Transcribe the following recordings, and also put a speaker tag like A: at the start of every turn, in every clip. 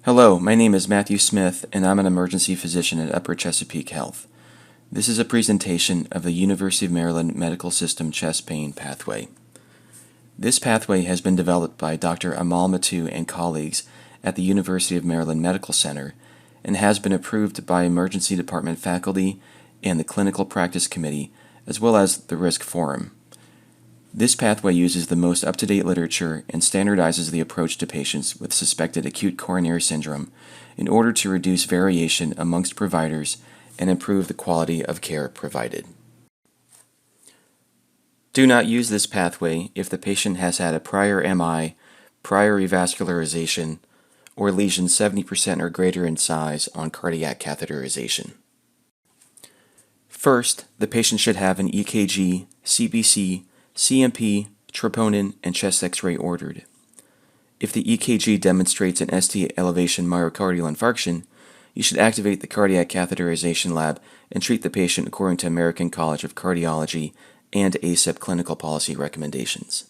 A: Hello, my name is Matthew Smith, and I'm an emergency physician at Upper Chesapeake Health. This is a presentation of the University of Maryland Medical System chest pain pathway. This pathway has been developed by Dr. Amal Mattu and colleagues at the University of Maryland Medical Center and has been approved by emergency department faculty and the Clinical Practice Committee, as well as the Risk Forum. This pathway uses the most up-to-date literature and standardizes the approach to patients with suspected acute coronary syndrome in order to reduce variation amongst providers and improve the quality of care provided. Do not use this pathway if the patient has had a prior MI, prior revascularization, or lesions 70% or greater in size on cardiac catheterization. First, the patient should have an EKG, CBC, CMP, troponin, and chest X-ray ordered. If the EKG demonstrates an ST elevation myocardial infarction, you should activate the cardiac catheterization lab and treat the patient according to American College of Cardiology and ACIP clinical policy recommendations.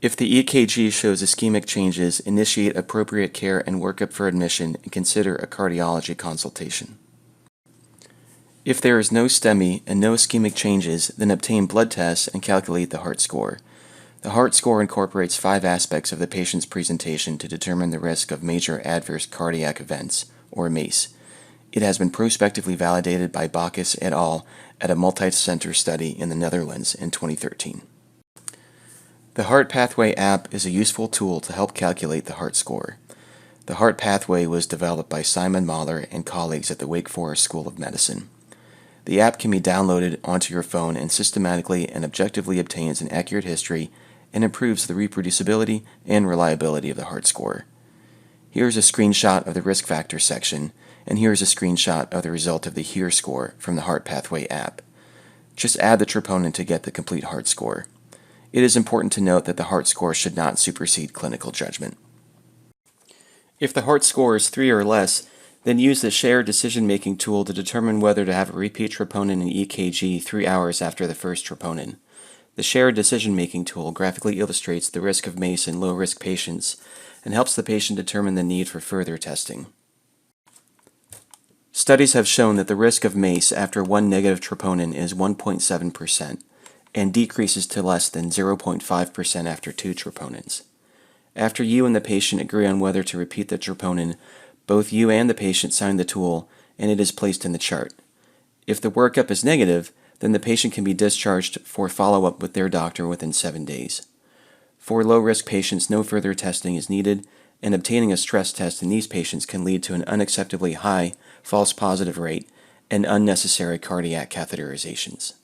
A: If the EKG shows ischemic changes, initiate appropriate care and workup for admission and consider a cardiology consultation. If there is no STEMI and no ischemic changes, then obtain blood tests and calculate the heart score. The heart score incorporates 5 aspects of the patient's presentation to determine the risk of major adverse cardiac events, or MACE. It has been prospectively validated by Bacchus et al. At a multi-center study in the Netherlands in 2013. The Heart Pathway app is a useful tool to help calculate the heart score. The Heart Pathway was developed by Simon Mahler and colleagues at the Wake Forest School of Medicine. The app can be downloaded onto your phone and systematically and objectively obtains an accurate history and improves the reproducibility and reliability of the heart score. Here's a screenshot of the risk factor section, and here's a screenshot of the result of the HERE score from the Heart Pathway app. Just add the troponin to get the complete heart score. It is important to note that the heart score should not supersede clinical judgment. If the heart score is 3 or less, then use the shared decision-making tool to determine whether to have a repeat troponin and EKG 3 hours after the first troponin. The shared decision-making tool graphically illustrates the risk of MACE in low-risk patients and helps the patient determine the need for further testing. Studies have shown that the risk of MACE after 1 negative troponin is 1.7% and decreases to less than 0.5% after 2 troponins. After you and the patient agree on whether to repeat the troponin, both you and the patient sign the tool, and it is placed in the chart. If the workup is negative, then the patient can be discharged for follow-up with their doctor within 7 days. For low-risk patients, no further testing is needed, and obtaining a stress test in these patients can lead to an unacceptably high false positive rate and unnecessary cardiac catheterizations.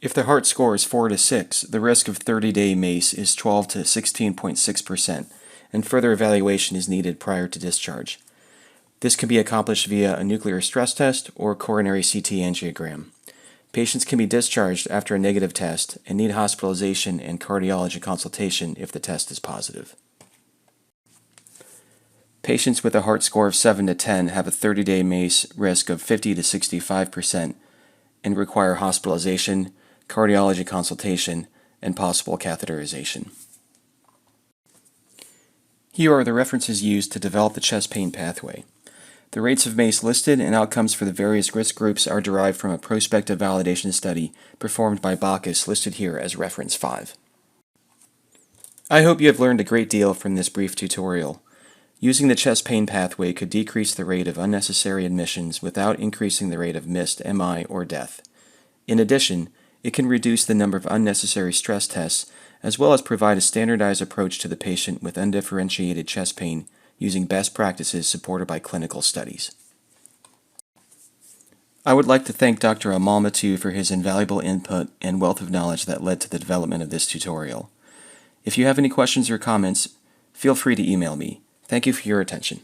A: If the heart score is 4 to 6, the risk of 30-day MACE is 12 to 16.6%, and further evaluation is needed prior to discharge. This can be accomplished via a nuclear stress test or coronary CT angiogram. Patients can be discharged after a negative test and need hospitalization and cardiology consultation if the test is positive. Patients with a heart score of 7 to 10 have a 30-day MACE risk of 50 to 65% and require hospitalization, cardiology consultation, and possible catheterization. Here are the references used to develop the chest pain pathway. The rates of MACE listed and outcomes for the various risk groups are derived from a prospective validation study performed by Bacchus listed here as reference 5. I hope you have learned a great deal from this brief tutorial. Using the chest pain pathway could decrease the rate of unnecessary admissions without increasing the rate of missed MI or death. In addition, it can reduce the number of unnecessary stress tests as well as provide a standardized approach to the patient with undifferentiated chest pain using best practices supported by clinical studies. I would like to thank Dr. Amal Mattu for his invaluable input and wealth of knowledge that led to the development of this tutorial. If you have any questions or comments, feel free to email me. Thank you for your attention.